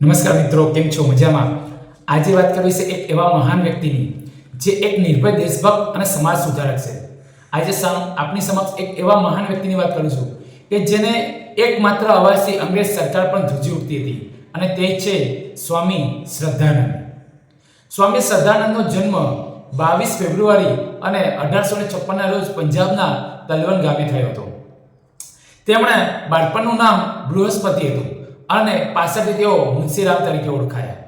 નમસ્કાર મિત્રો, કેમ છો? મજામાં? આજે વાત કરવી છે એક એવા મહાન વ્યક્તિની જે એક નિર્ભય દેશભક્ત અને સમાજ સુધારક છે. આજે આપની સમક્ષ એક એવા મહાન વ્યક્તિની વાત કરું છું કે જેને એકમાત્ર અવાજથી અંગ્રેજ સરકાર પણ ધ્રુજી ઉઠતી હતી, અને તે છે સ્વામી શ્રદ્ધાનંદ. સ્વામી શ્રદ્ધાનંદનો જન્મ 22 ફેબ્રુઆરી અને 1856ના રોજ પંજાબના તલવન ગામે થયો હતો. તેમણે બાળપણનું નામ બૃહસ્પતિ હતું અને પાછળથી તેઓ મુન્શીરામ તરીકે ઓળખાયા.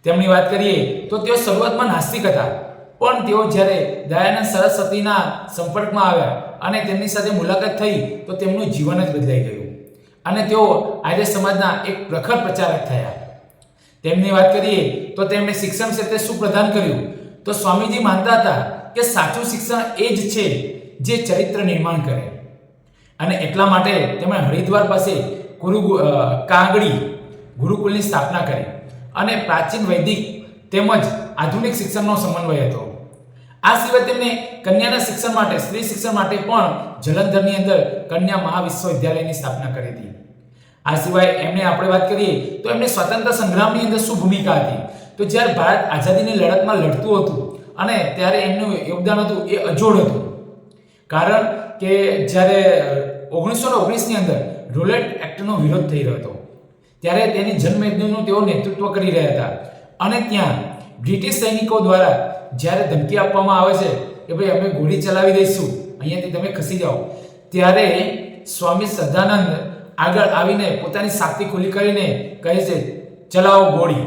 તેમની વાત કરીએ તો તેઓ શરૂઆતમાં નાસ્તિક હતા, પણ તેઓ જ્યારે દયાનંદ સરસ્વતીના સંપર્કમાં આવ્યા અને તેમની સાથે મુલાકાત થઈ તો તેમનું જીવન જ બદલાઈ ગયું અને તેઓ આર્ય સમાજના એક પ્રખર પ્રચારક થયા. તેમની વાત કરીએ તો તેમણે શિક્ષણ ક્ષેત્રે શું પ્રદાન કર્યું, તો સ્વામીજી માનતા હતા કે સાચું શિક્ષણ એ જ છે જે ચરિત્ર નિર્માણ કરે, અને એટલા માટે તેમણે હરિદ્વાર પાસે કાગડી ગુરુકુલની સ્થાપના કરી અને પ્રાચીન વૈદિક તેમજ આધુનિક શિક્ષણનો સમન્વય હતો. આ સિવાય તેમણે કન્યાના શિક્ષણ માટે, સ્ત્રી શિક્ષણ માટે પણ જલંધરની અંદર કન્યા મહાવિશ્વવિદ્યાલયની સ્થાપના કરી હતી. આ સિવાય એમણે આપણે વાત કરીએ તો એમને સ્વતંત્ર સંગ્રામની અંદર શું ભૂમિકા હતી, તો જ્યારે ભારત આઝાદીની લડતમાં લડતું હતું અને ત્યારે એમનું યોગદાન હતું એ અજોડ હતું. કારણ કે જ્યારે 1919ની અંદર રોલેટ એક્ટનો વિરોધ થઈ રહ્યો હતો, ત્યારે તેની જનમેદનીનું તેઓ નેતૃત્વ કરી રહ્યા હતા, અને ત્યાં બ્રિટિશ સૈનિકો દ્વારા જ્યારે ધમકી આપવામાં આવે છે કે ભાઈ અમે ગોળી ચલાવી દઈશું, અહીંયાથી તમે ખસી જાઓ, ત્યારે સ્વામી શ્રદ્ધાનંદ આગળ આવીને પોતાની સાખી ખુલ્લી કરીને કહે છે ચલાવો ગોળી.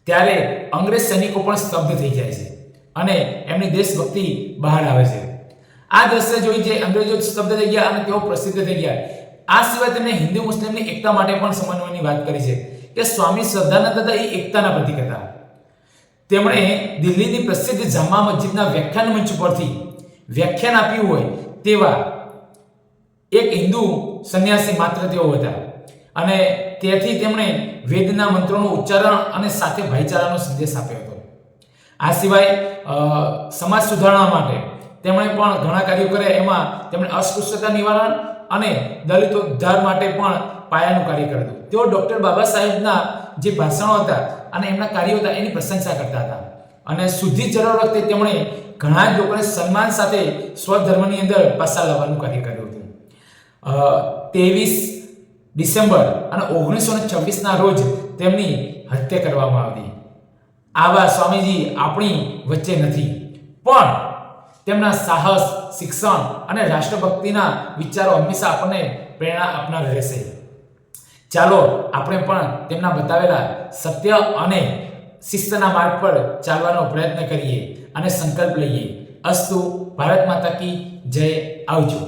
ત્યારે અંગ્રેજ સૈનિકો પણ સ્તબ્ધ થઈ જાય છે અને એમની દેશભક્તિ બહાર આવે છે. આ દ્રશ્ય જોઈ જે અંગ્રેજો સ્તબ્ધ થઈ ગયા અને તેઓ પ્રસિદ્ધ થઈ ગયા. આ સિવાય તેમણે હિન્દુ મુસ્લિમની એકતા માટે પણ સમન્વયની વાત કરી છે કે સ્વામી શ્રદ્ધાનંદ હતા એ એકતાના પ્રતીક હતા. તેમણે દિલ્હીની પ્રસિદ્ધ જામા મસ્જિદના વ્યાખ્યાન મંચ પરથી વ્યાખ્યાન આપ્યું હોય તેવા એક હિન્દુ સંન્યાસી માત્ર તેઓ હતા, અને તેથી તેમણે વેદના મંત્રોનું ઉચ્ચારણ અને સાથે ભાઈચારાનો સંદેશ આપ્યો હતો. આ સિવાય સમાજ સુધારણા માટે તેમણે પણ ઘણા કાર્યો કર્યા. એમાં તેમણે અસ્પૃશ્યતા નિવારણ અને દલિતો ઉદ્ધાર માટે પણ પાયાનું કાર્ય કર્યું હતું. તેઓ ડૉક્ટર બાબા સાહેબના જે ભાષણો હતા અને એમના કાર્યો હતા એની પ્રશંસા કરતા હતા, અને શુદ્ધિ ચળવળ વખતે તેમણે ઘણા જ લોકોને સન્માન સાથે સ્વધર્મની અંદર પાછા લાવવાનું કાર્ય કર્યું હતું. 23 ડિસેમ્બર અને 1926ના રોજ તેમની હત્યા કરવામાં આવી. આવા સ્વામીજી આપણી વચ્ચે નથી, પણ તેમના સાહસ, શિક્ષણ અને રાષ્ટ્રભક્તિના વિચારો હંમેશા આપણને પ્રેરણા આપનાર રહેશે. ચાલો આપણે પણ તેમના બતાવેલા સત્ય અને શિસ્તના માર્ગ પર ચાલવાનો પ્રયત્ન કરીએ અને સંકલ્પ લઈએ. અસ્તુ. ભારત માતા કી જય. આવજો.